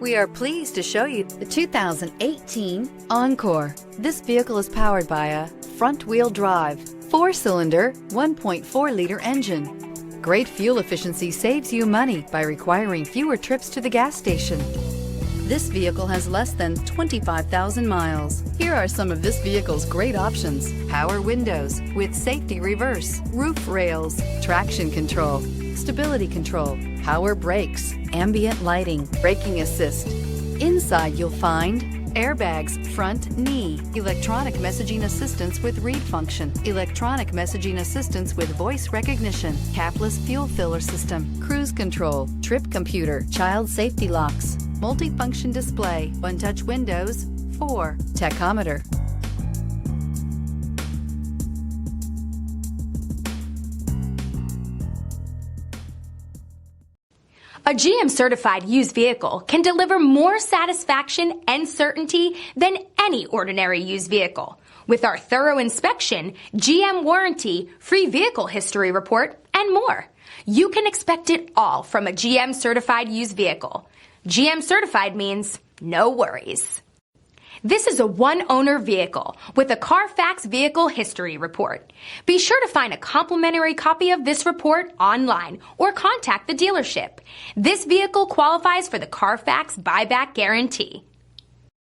We are pleased to show you the 2018 Encore. This vehicle is powered by a front-wheel drive, 4-cylinder, 1.4-liter engine. Great fuel efficiency saves you money by requiring fewer trips to the gas station. This vehicle has less than 25,000 miles. Here are some of this vehicle's great options: power windows with safety reverse, roof rails, traction control, stability control, power brakes, ambient lighting, braking assist. Inside you'll find airbags, front knee, electronic messaging assistance with read function, electronic messaging assistance with voice recognition, capless fuel filler system, cruise control, trip computer, child safety locks, multifunction display, one-touch windows, 4, tachometer. A GM certified used vehicle can deliver more satisfaction and certainty than any ordinary used vehicle. With our thorough inspection, GM warranty, free vehicle history report, and more. You can expect it all from a GM certified used vehicle. GM certified means no worries. This is a one-owner vehicle with a Carfax Vehicle History Report. Be sure to find a complimentary copy of this report online or contact the dealership. This vehicle qualifies for the Carfax Buyback Guarantee.